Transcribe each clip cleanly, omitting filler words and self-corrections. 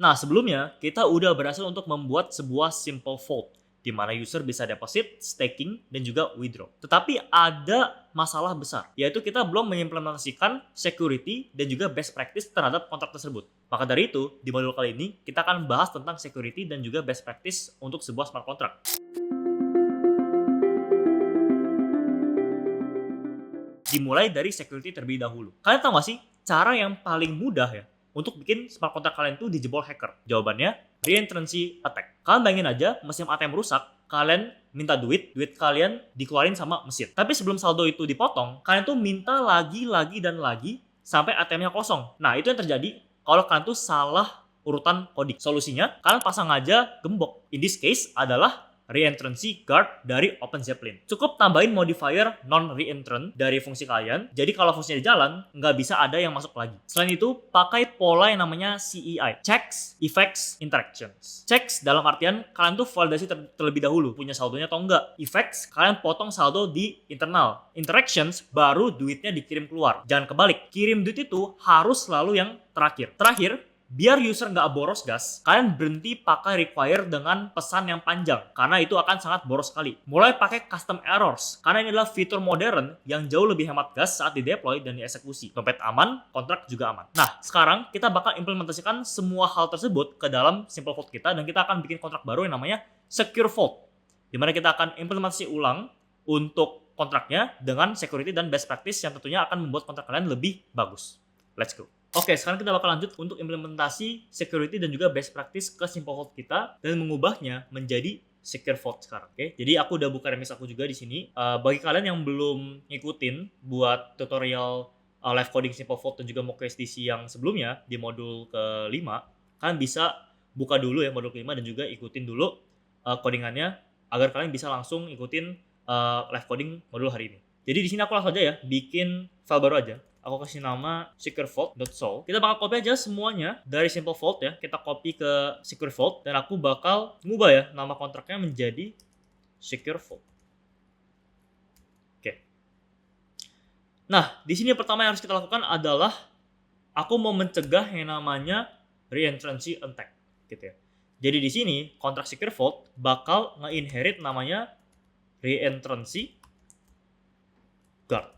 Nah, sebelumnya kita udah berhasil untuk membuat sebuah simple vault di mana user bisa deposit, staking, dan juga withdraw. Tetapi ada masalah besar, yaitu kita belum mengimplementasikan security dan juga best practice terhadap kontrak tersebut. Maka dari itu, di modul kali ini kita akan bahas tentang security dan juga best practice untuk sebuah smart contract. Dimulai dari security terlebih dahulu. Kalian tahu gak sih cara yang paling mudah ya untuk bikin smart contract kalian tuh dijebol hacker? Jawabannya reentrancy attack. Kalian bayangin aja mesin ATM rusak, kalian minta duit kalian dikeluarin sama mesin. Tapi sebelum saldo itu dipotong, kalian tuh minta lagi dan lagi sampai ATM-nya kosong. Nah, itu yang terjadi kalau kalian tuh salah urutan coding. Solusinya, kalian pasang aja gembok. In this case adalah reentrancy guard dari OpenZeppelin. Cukup tambahin modifier non-reentrant dari fungsi kalian. Jadi kalau fungsinya jalan, nggak bisa ada yang masuk lagi. Selain itu, pakai pola yang namanya CEI. Checks, Effects, Interactions. Checks dalam artian kalian tuh validasi terlebih dahulu. Punya saldonya atau enggak. Effects, kalian potong saldo di internal. Interactions, baru duitnya dikirim keluar. Jangan kebalik. Kirim duit itu harus selalu yang terakhir. Biar user nggak boros gas, kalian berhenti pakai require dengan pesan yang panjang, karena itu akan sangat boros sekali. Mulai pakai custom errors, karena ini adalah fitur modern yang jauh lebih hemat gas saat dideploy dan dieksekusi. Dompet aman, kontrak juga aman. Nah, sekarang kita bakal implementasikan semua hal tersebut ke dalam simple vault kita, dan kita akan bikin kontrak baru yang namanya secure vault, dimana kita akan implementasi ulang untuk kontraknya dengan security dan best practice yang tentunya akan membuat kontrak kalian lebih bagus. Let's go. Oke, sekarang kita bakal lanjut untuk implementasi security dan juga best practice ke simple vault kita dan mengubahnya menjadi secure vault sekarang. Oke, jadi aku udah buka remix aku juga di sini. Bagi kalian yang belum ngikutin buat tutorial live coding simple vault dan juga mock SDC yang sebelumnya di modul ke-5, kalian bisa buka dulu ya modul ke-5 dan juga ikutin dulu codingannya agar kalian bisa langsung ikutin live coding modul hari ini. Jadi di sini aku langsung aja ya bikin file baru aja. Aku kasih nama securevault.sol. Kita bakal copy aja semuanya dari simple vault ya. Kita copy ke secure vault dan aku bakal ngubah ya nama kontraknya menjadi secure vault. Oke. Nah, di sini pertama yang harus kita lakukan adalah aku mau mencegah yang namanya reentrancy attack gitu ya. Jadi di sini kontrak secure vault bakal nge-inherit namanya reentrancy guard.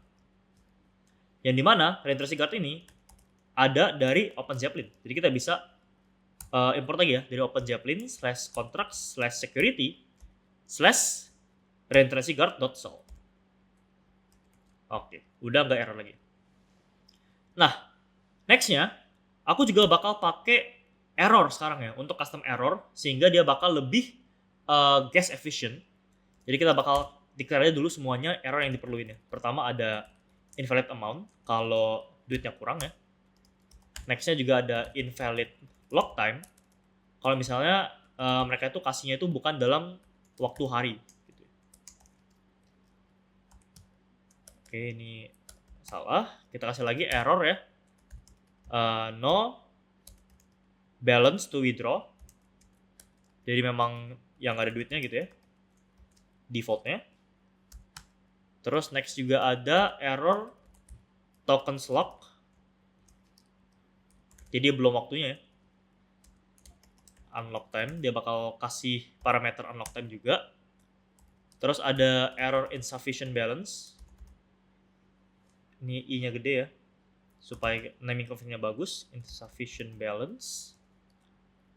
Yang dimana reentrancy guard ini ada dari OpenZeppelin. Jadi kita bisa import lagi ya dari OpenZeppelin /contracts/security/reentrancy guard.sol. Oke, udah nggak error lagi. Nah, nextnya aku juga bakal pakai error sekarang ya untuk custom error sehingga dia bakal lebih gas efficient. Jadi kita bakal declare dulu semuanya error yang diperluin ya. Pertama ada invalid amount kalau duitnya kurang ya. Nextnya juga ada invalid lock time kalau misalnya mereka itu kasihnya itu bukan dalam waktu hari gitu. Oke, ini salah. Kita kasih lagi error ya. No balance to withdraw. Jadi memang yang ada duitnya gitu ya. Defaultnya. Terus next juga ada error tokens lock. Jadi belum waktunya ya. Unlock time, dia bakal kasih parameter unlock time juga. Terus ada error insufficient balance. Ini I-nya gede ya. Supaya naming convention-nya bagus. Insufficient balance.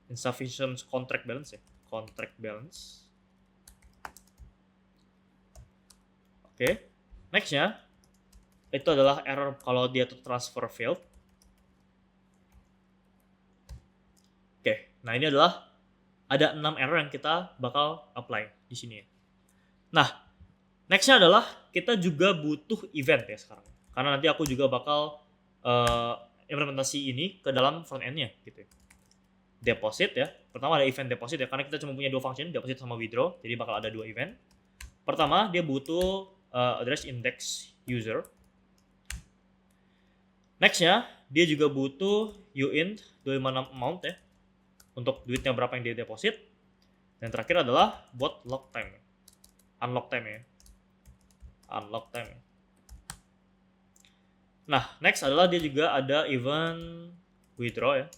Insufficient contract balance ya. Contract balance. Oke. Nextnya itu adalah error kalau dia tuh transfer failed. Oke. Nah, ini adalah ada 6 error yang kita bakal apply di sini ya. Nah, nextnya adalah kita juga butuh event ya sekarang. Karena nanti aku juga bakal implementasi ini ke dalam front end-nya gitu ya. Deposit ya. Pertama ada event deposit ya, karena kita cuma punya 2 function, deposit sama withdraw. Jadi bakal ada 2 event. Pertama, dia butuh address index user. Nextnya, dia juga butuh uint 256 amount ya. Untuk duitnya berapa yang dia deposit. Dan terakhir adalah buat lock time. Unlock time ya. Unlock time. Nah, next adalah dia juga ada event withdraw ya.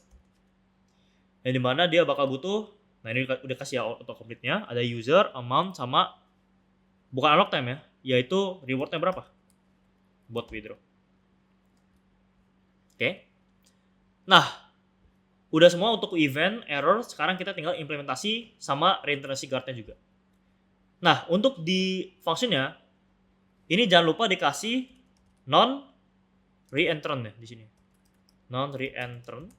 yang dimana dia bakal butuh, nah ini udah kasih autocomplete-nya, ada user, amount, sama bukan unlock time ya, yaitu rewardnya berapa buat withdraw. Oke. Nah, udah semua untuk event, error, sekarang kita tinggal implementasi sama reinterncy guard-nya juga. Nah, untuk di function-nya, ini jangan lupa dikasih non reentrant ya di sini. Non reentrant.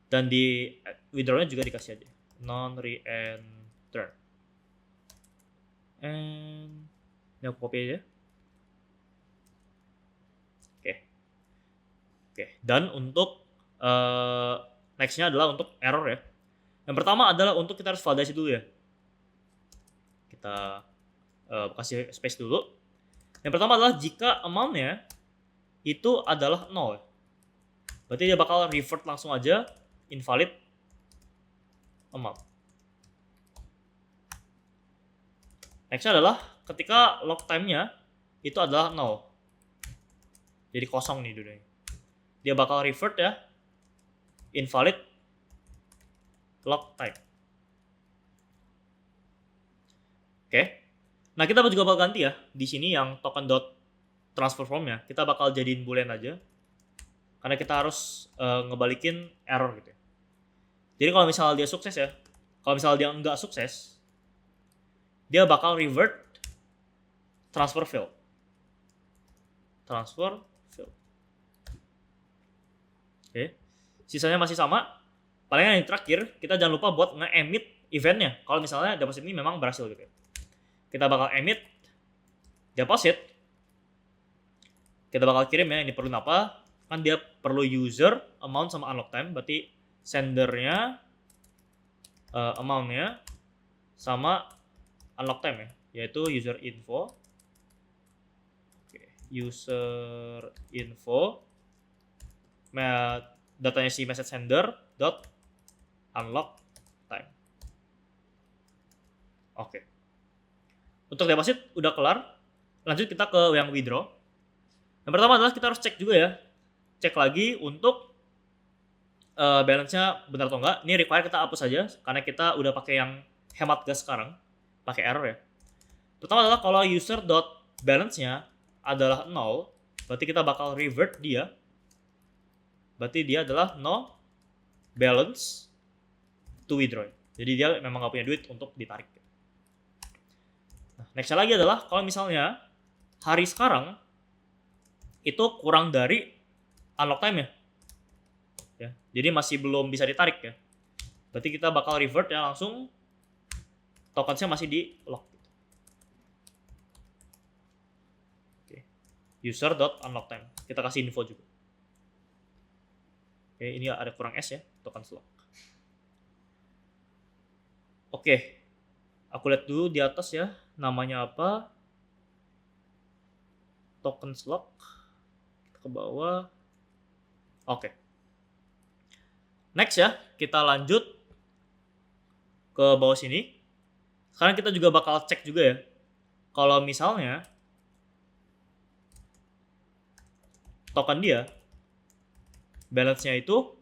Dan di withdraw-nya juga dikasih aja. Non reentrant. And ini aku copy aja. Oke. Dan untuk next-nya adalah untuk error ya. Yang pertama adalah untuk kita harus validasi dulu ya. Kita kasih space dulu. Yang pertama adalah jika amount-nya itu adalah 0. Berarti dia bakal revert langsung aja invalid amount. Next-nya adalah ketika log time-nya itu adalah 0. Jadi kosong nih dudanya. Dia bakal revert ya invalid log time. Oke. Nah, kita juga bakal ganti ya. Di sini yang token dot transfer form-nya kita bakal jadiin boolean aja. Karena kita harus ngebalikin error gitu ya. Jadi kalau misalnya dia sukses ya, kalau misalnya dia nggak sukses, dia bakal revert transfer failed. Transfer failed. Oke. Sisanya masih sama. Paling yang terakhir, kita jangan lupa buat nge-emit eventnya. Kalau misalnya deposit ini memang berhasil gitu ya. Kita bakal emit deposit. Kita bakal kirim ya, ini perlu apa? Kan dia perlu user, amount, sama unlock time. Berarti sendernya, amount-nya, sama unlock time ya. Yaitu user info. Oke. User info. Datanya si message sender dot unlock time. Oke. Untuk deposit udah kelar. Lanjut kita ke yang withdraw. Yang pertama adalah kita harus cek juga ya. Cek lagi untuk balance-nya benar atau enggak. Ini require kita hapus aja karena kita udah pakai yang hemat gas sekarang. Pakai error ya. Pertama adalah kalau user.balance-nya adalah 0, berarti kita bakal revert dia. Berarti dia adalah no balance to withdraw. Jadi dia memang nggak punya duit untuk ditarik. Nah, next lagi adalah kalau misalnya hari sekarang itu kurang dari unlock time ya. Jadi masih belum bisa ditarik ya. Berarti kita bakal revert ya langsung tokensnya masih di lock. Oke. User.unlockTime. Kita kasih info juga. Oke, ini ada kurang S ya, token lock. Oke. Aku lihat dulu di atas ya, namanya apa? Token lock. Kita ke bawah. Oke. Next ya, kita lanjut ke bawah sini. Sekarang kita juga bakal cek juga ya. Kalau misalnya token dia balance-nya itu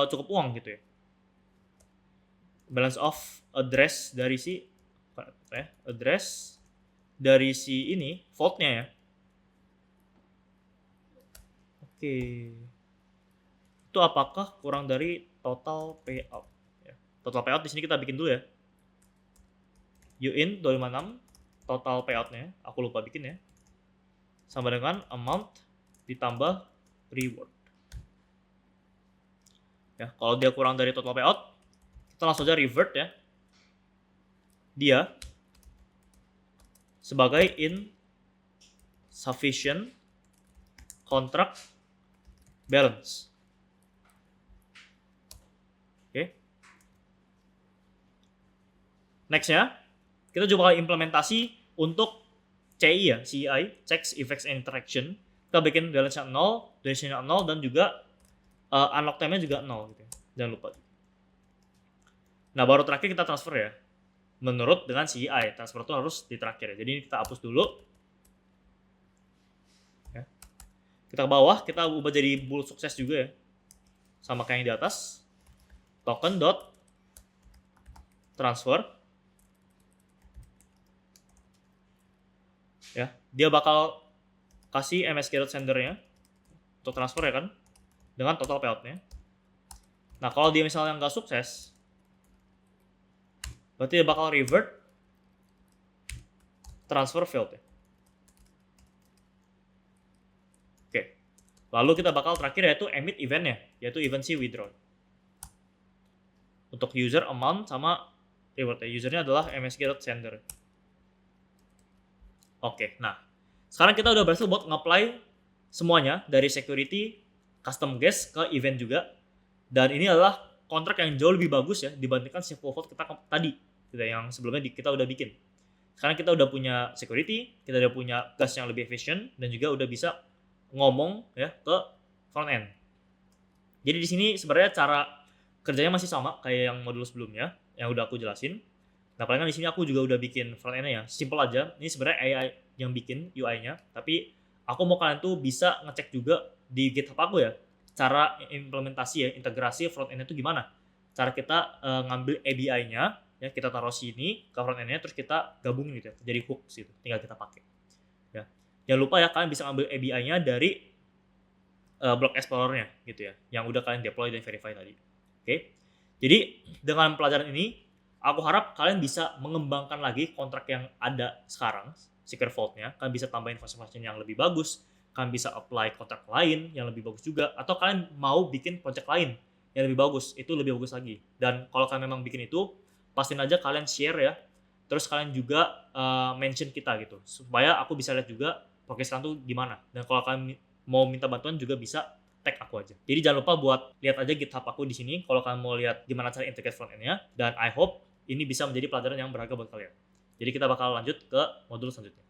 cukup uang gitu ya. Balance of address dari si address dari si ini vault-nya ya. Oke. Itu apakah kurang dari total payout ya. Total payout di sini kita bikin dulu ya. uin 256 total payout-nya, aku lupa bikin ya. Sama dengan amount ditambah reward. Ya, kalau dia kurang dari total payout, kita langsung aja revert ya. Dia sebagai insufficient contract balance. Oke. Next-nya, kita juga bakal implementasi untuk CI ya, CI, Checks, Effects, and Interaction. Kita bikin balance-nya 0, duration-nya 0, dan juga unlock time-nya juga 0 gitu ya. Jangan lupa. Nah, baru terakhir kita transfer ya. Menurut dengan CI, transfer itu harus di terakhir ya. Jadi ini kita hapus dulu. Ya. Kita ke bawah, kita ubah jadi bool sukses juga ya. Sama kayak yang di atas. token dot transfer, ya dia bakal kasih msg.sendernya untuk transfer ya kan, dengan total payoutnya. Nah kalau dia misalnya nggak sukses, berarti dia bakal revert transfer failed ya. Oke, lalu kita bakal terakhir yaitu emit eventnya, yaitu event si withdraw. Untuk user amount sama reward ya, usernya adalah msg.sender. Oke, nah sekarang kita udah berhasil buat nge-apply semuanya dari security, custom guest ke event juga. Dan ini adalah kontrak yang jauh lebih bagus ya dibandingkan simple vault kita tadi gitu, yang sebelumnya kita udah bikin. Sekarang kita udah punya security, kita udah punya gas yang lebih efisien, dan juga udah bisa ngomong ya ke front end. Jadi di sini sebenarnya cara kerjanya masih sama kayak yang modul sebelumnya yang udah aku jelasin. Nah, palingan di sini aku juga udah bikin front end-nya ya. Simple aja. Ini sebenarnya AI yang bikin UI-nya, tapi aku mau kalian tuh bisa ngecek juga di GitHub aku ya. Cara implementasi ya, integrasi front end-nya itu gimana? Cara kita ngambil API-nya, ya kita taruh sini ke front end-nya, terus kita gabungin gitu ya, jadi hooks gitu, tinggal kita pakai. Ya, jangan lupa ya kalian bisa ngambil API-nya dari Block Explorer-nya gitu ya, yang udah kalian deploy dan verify tadi. Oke, jadi dengan pelajaran ini, aku harap kalian bisa mengembangkan lagi kontrak yang ada sekarang, secure vault-nya. Kalian bisa tambahin function-function yang lebih bagus, kalian bisa apply kontrak lain yang lebih bagus juga, atau kalian mau bikin project lain yang lebih bagus, itu lebih bagus lagi. Dan kalau kalian memang bikin itu, pastiin aja kalian share ya, terus kalian juga mention kita gitu, supaya aku bisa lihat juga progress kalian tuh gimana. Dan kalau kalian mau minta bantuan juga bisa tag aku aja. Jadi jangan lupa buat lihat aja GitHub aku di sini kalau kalian mau lihat gimana cara integrate front end-nya, dan I hope ini bisa menjadi pelajaran yang berharga buat kalian. Jadi kita bakal lanjut ke modul selanjutnya.